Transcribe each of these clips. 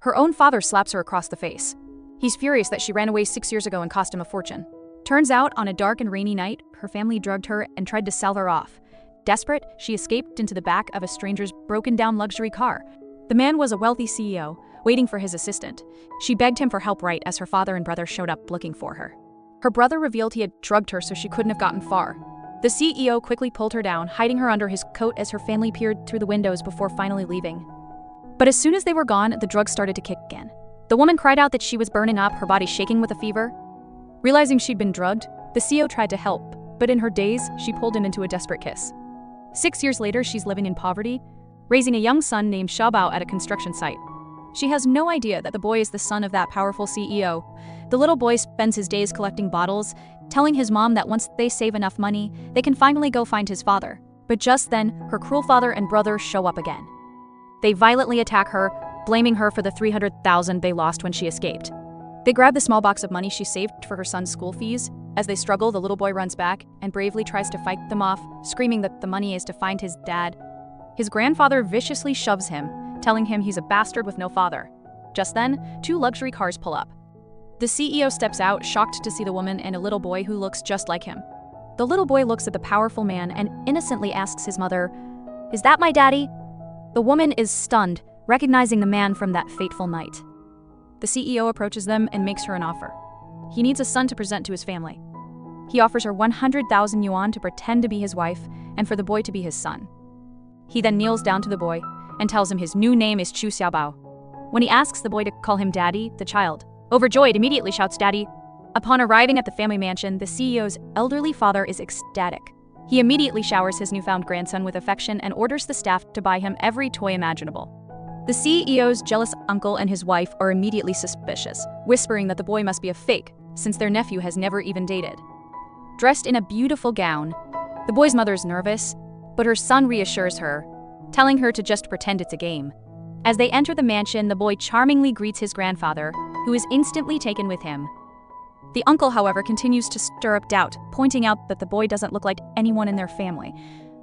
Her own father slaps her across the face. He's furious that she ran away 6 years ago and cost him a fortune. Turns out, on a dark and rainy night, her family drugged her and tried to sell her off. Desperate, she escaped into the back of a stranger's broken-down luxury car. The man was a wealthy CEO, waiting for his assistant. She begged him for help right as her father and brother showed up looking for her. Her brother revealed he had drugged her so she couldn't have gotten far. The CEO quickly pulled her down, hiding her under his coat as her family peered through the windows before finally leaving. But as soon as they were gone, the drugs started to kick in. The woman cried out that she was burning up, her body shaking with a fever. Realizing she'd been drugged, the CEO tried to help, but in her daze, she pulled him into a desperate kiss. 6 years later, she's living in poverty, raising a young son named Xiaobao at a construction site. She has no idea that the boy is the son of that powerful CEO. The little boy spends his days collecting bottles, telling his mom that once they save enough money, they can finally go find his father. But just then, her cruel father and brother show up again. They violently attack her, blaming her for the 300,000 they lost when she escaped. They grab the small box of money she saved for her son's school fees. As they struggle, the little boy runs back and bravely tries to fight them off, screaming that the money is to find his dad. His grandfather viciously shoves him, telling him he's a bastard with no father. Just then, 2 luxury cars pull up. The CEO steps out, shocked to see the woman and a little boy who looks just like him. The little boy looks at the powerful man and innocently asks his mother, "Is that my daddy?" The woman is stunned, recognizing the man from that fateful night. The CEO approaches them and makes her an offer. He needs a son to present to his family. He offers her 100,000 yuan to pretend to be his wife and for the boy to be his son. He then kneels down to the boy and tells him his new name is Chu Xiaobao. When he asks the boy to call him daddy, the child, overjoyed, immediately shouts daddy. Upon arriving at the family mansion, the CEO's elderly father is ecstatic. He immediately showers his newfound grandson with affection and orders the staff to buy him every toy imaginable. The CEO's jealous uncle and his wife are immediately suspicious, whispering that the boy must be a fake, since their nephew has never even dated. Dressed in a beautiful gown, the boy's mother is nervous, but her son reassures her, telling her to just pretend it's a game. As they enter the mansion, the boy charmingly greets his grandfather, who is instantly taken with him. The uncle, however, continues to stir up doubt, pointing out that the boy doesn't look like anyone in their family.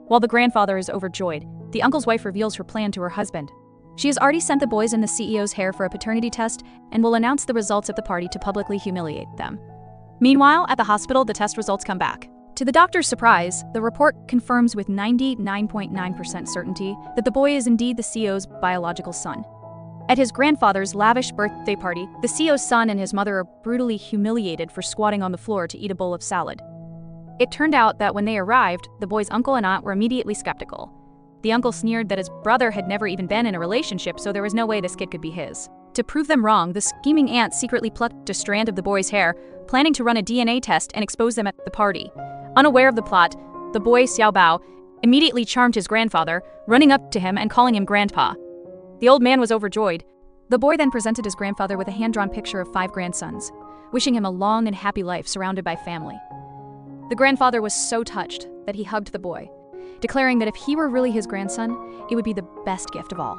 While the grandfather is overjoyed, the uncle's wife reveals her plan to her husband. She has already sent the boys in the CEO's hair for a paternity test and will announce the results at the party to publicly humiliate them. Meanwhile, at the hospital, the test results come back. To the doctor's surprise, the report confirms with 99.9% certainty that the boy is indeed the CEO's biological son. At his grandfather's lavish birthday party, the CEO's son and his mother are brutally humiliated for squatting on the floor to eat a bowl of salad. It turned out that when they arrived, the boy's uncle and aunt were immediately skeptical. The uncle sneered that his brother had never even been in a relationship, so there was no way this kid could be his. To prove them wrong, the scheming aunt secretly plucked a strand of the boy's hair, planning to run a DNA test and expose them at the party. Unaware of the plot, the boy Xiaobao immediately charmed his grandfather, running up to him and calling him grandpa. The old man was overjoyed. The boy then presented his grandfather with a hand-drawn picture of 5 grandsons, wishing him a long and happy life surrounded by family. The grandfather was so touched that he hugged the boy, declaring that if he were really his grandson, it would be the best gift of all.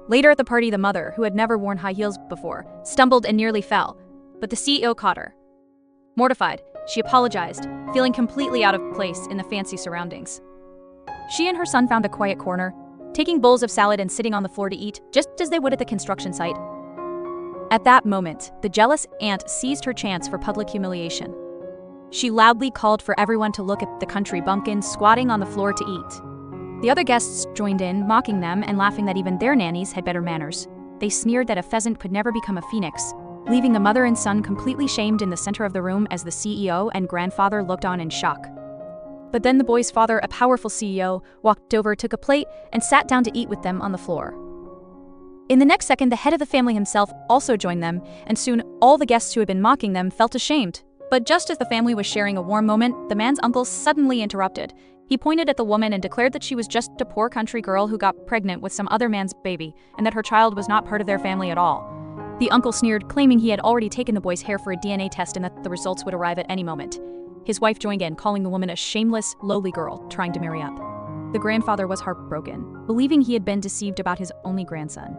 Later at the party, the mother, who had never worn high heels before, stumbled and nearly fell, but the CEO caught her. Mortified, she apologized, feeling completely out of place in the fancy surroundings. She and her son found a quiet corner, taking bowls of salad and sitting on the floor to eat, just as they would at the construction site. At that moment, the jealous aunt seized her chance for public humiliation. She loudly called for everyone to look at the country bumpkins squatting on the floor to eat. The other guests joined in, mocking them and laughing that even their nannies had better manners. They sneered that a pheasant could never become a phoenix, leaving the mother and son completely shamed in the center of the room as the CEO and grandfather looked on in shock. But then the boy's father, a powerful CEO, walked over, took a plate, and sat down to eat with them on the floor. In the next second, the head of the family himself also joined them, and soon all the guests who had been mocking them felt ashamed. But just as the family was sharing a warm moment, the man's uncle suddenly interrupted. He pointed at the woman and declared that she was just a poor country girl who got pregnant with some other man's baby, and that her child was not part of their family at all. The uncle sneered, claiming he had already taken the boy's hair for a DNA test and that the results would arrive at any moment. His wife joined in, calling the woman a shameless, lowly girl trying to marry up. The grandfather was heartbroken, believing he had been deceived about his only grandson.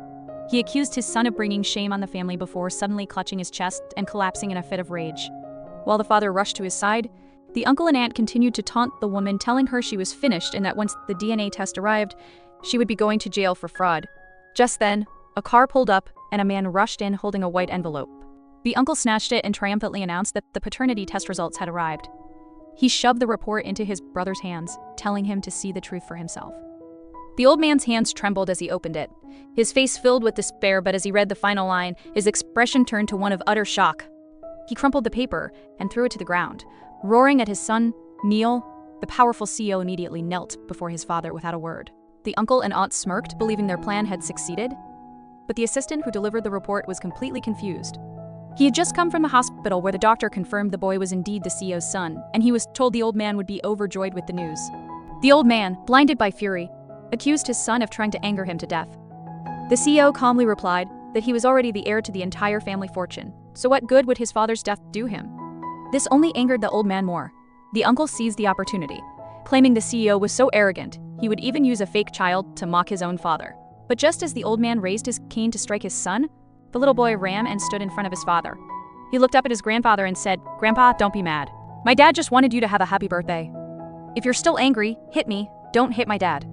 He accused his son of bringing shame on the family before suddenly clutching his chest and collapsing in a fit of rage. While the father rushed to his side, the uncle and aunt continued to taunt the woman, telling her she was finished and that once the DNA test arrived, she would be going to jail for fraud. Just then, A car pulled up, and a man rushed in holding a white envelope. The uncle snatched it and triumphantly announced that the paternity test results had arrived. He shoved the report into his brother's hands, telling him to see the truth for himself. The old man's hands trembled as he opened it. His face filled with despair, but as he read the final line, his expression turned to one of utter shock. He crumpled the paper and threw it to the ground. Roaring at his son, Neil, the powerful CEO immediately knelt before his father without a word. The uncle and aunt smirked, believing their plan had succeeded. But the assistant who delivered the report was completely confused. He had just come from the hospital where the doctor confirmed the boy was indeed the CEO's son, and he was told the old man would be overjoyed with the news. The old man, blinded by fury, accused his son of trying to anger him to death. The CEO calmly replied that he was already the heir to the entire family fortune, so what good would his father's death do him? This only angered the old man more. The uncle seized the opportunity, claiming the CEO was so arrogant, he would even use a fake child to mock his own father. But just as the old man raised his cane to strike his son, the little boy ran and stood in front of his father. He looked up at his grandfather and said, "Grandpa, don't be mad. My dad just wanted you to have a happy birthday. If you're still angry, hit me, don't hit my dad."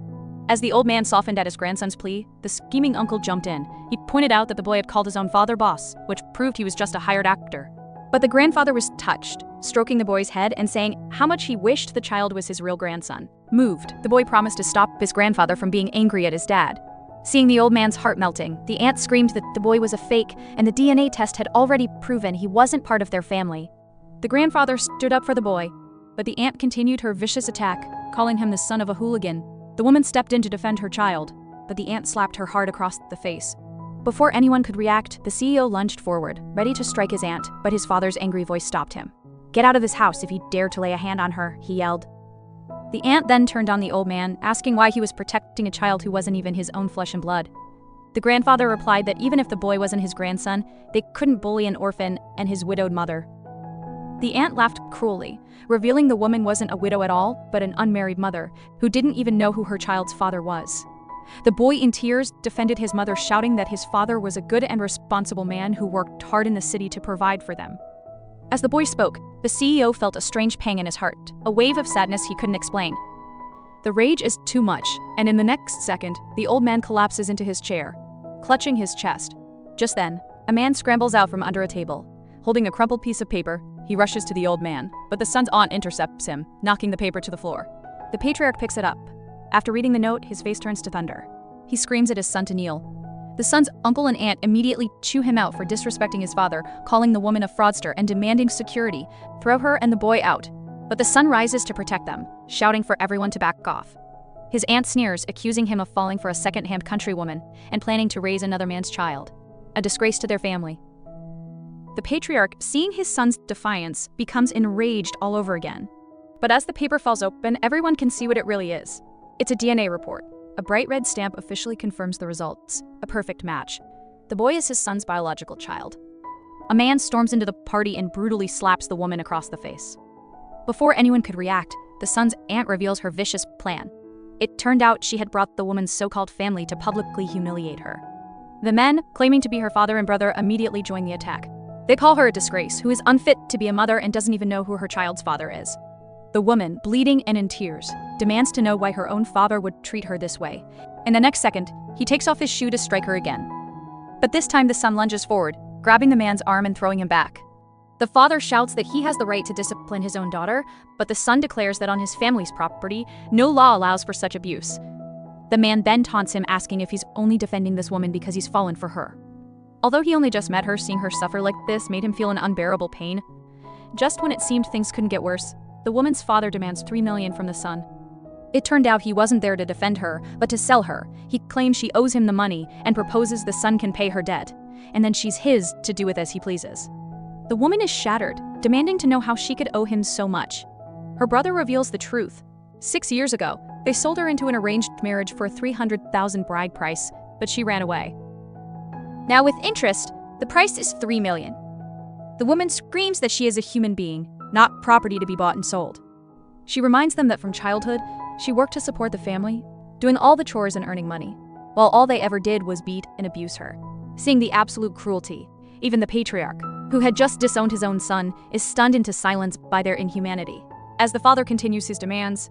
As the old man softened at his grandson's plea, the scheming uncle jumped in. He pointed out that the boy had called his own father boss, which proved he was just a hired actor. But the grandfather was touched, stroking the boy's head and saying how much he wished the child was his real grandson. Moved, the boy promised to stop his grandfather from being angry at his dad. Seeing the old man's heart melting, the aunt screamed that the boy was a fake, and the DNA test had already proven he wasn't part of their family. The grandfather stood up for the boy, but the aunt continued her vicious attack, calling him the son of a hooligan. The woman stepped in to defend her child, but the aunt slapped her hard across the face. Before anyone could react, the CEO lunged forward, ready to strike his aunt, but his father's angry voice stopped him. "Get out of this house if you dare to lay a hand on her," he yelled. The aunt then turned on the old man, asking why he was protecting a child who wasn't even his own flesh and blood. The grandfather replied that even if the boy wasn't his grandson, they couldn't bully an orphan and his widowed mother. The aunt laughed cruelly, revealing the woman wasn't a widow at all, but an unmarried mother, who didn't even know who her child's father was. The boy, in tears, defended his mother, shouting that his father was a good and responsible man who worked hard in the city to provide for them. As the boy spoke, the CEO felt a strange pang in his heart, a wave of sadness he couldn't explain. The rage is too much, and in the next second, the old man collapses into his chair, clutching his chest. Just then, a man scrambles out from under a table. Holding a crumpled piece of paper, he rushes to the old man, but the son's aunt intercepts him, knocking the paper to the floor. The patriarch picks it up. After reading the note, his face turns to thunder. He screams at his son to kneel. The son's uncle and aunt immediately chew him out for disrespecting his father, calling the woman a fraudster and demanding security, throw her and the boy out. But the son rises to protect them, shouting for everyone to back off. His aunt sneers, accusing him of falling for a second-hand countrywoman and planning to raise another man's child, a disgrace to their family. The patriarch, seeing his son's defiance, becomes enraged all over again. But as the paper falls open, everyone can see what it really is. It's a DNA report. A bright red stamp officially confirms the results. A perfect match. The boy is his son's biological child. A man storms into the party and brutally slaps the woman across the face. Before anyone could react, the son's aunt reveals her vicious plan. It turned out she had brought the woman's so-called family to publicly humiliate her. The men, claiming to be her father and brother, immediately join the attack. They call her a disgrace, who is unfit to be a mother and doesn't even know who her child's father is. The woman, bleeding and in tears, demands to know why her own father would treat her this way. In the next second, he takes off his shoe to strike her again. But this time the son lunges forward, grabbing the man's arm and throwing him back. The father shouts that he has the right to discipline his own daughter, but the son declares that on his family's property, no law allows for such abuse. The man then taunts him, asking if he's only defending this woman because he's fallen for her. Although he only just met her, seeing her suffer like this made him feel an unbearable pain. Just when it seemed things couldn't get worse, the woman's father demands $3 million from the son. It turned out he wasn't there to defend her, but to sell her. He claims she owes him the money and proposes the son can pay her debt, and then she's his to do with as he pleases. The woman is shattered, demanding to know how she could owe him so much. Her brother reveals the truth. 6 years ago, they sold her into an arranged marriage for a $300,000 bride price, but she ran away. Now with interest, the price is $3 million. The woman screams that she is a human being, not property to be bought and sold. She reminds them that from childhood, she worked to support the family, doing all the chores and earning money, while all they ever did was beat and abuse her. Seeing the absolute cruelty, even the patriarch, who had just disowned his own son, is stunned into silence by their inhumanity. As the father continues his demands,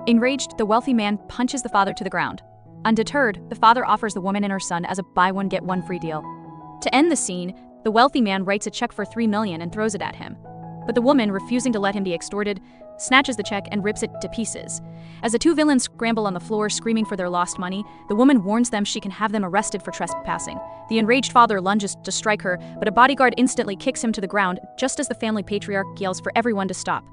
enraged, the wealthy man punches the father to the ground. Undeterred, the father offers the woman and her son as a buy one get one free deal. To end the scene, the wealthy man writes a check for $3 million and throws it at him. But the woman, refusing to let him be extorted, snatches the check and rips it to pieces. As the two villains scramble on the floor screaming for their lost money, the woman warns them she can have them arrested for trespassing. The enraged father lunges to strike her, but a bodyguard instantly kicks him to the ground just as the family patriarch yells for everyone to stop.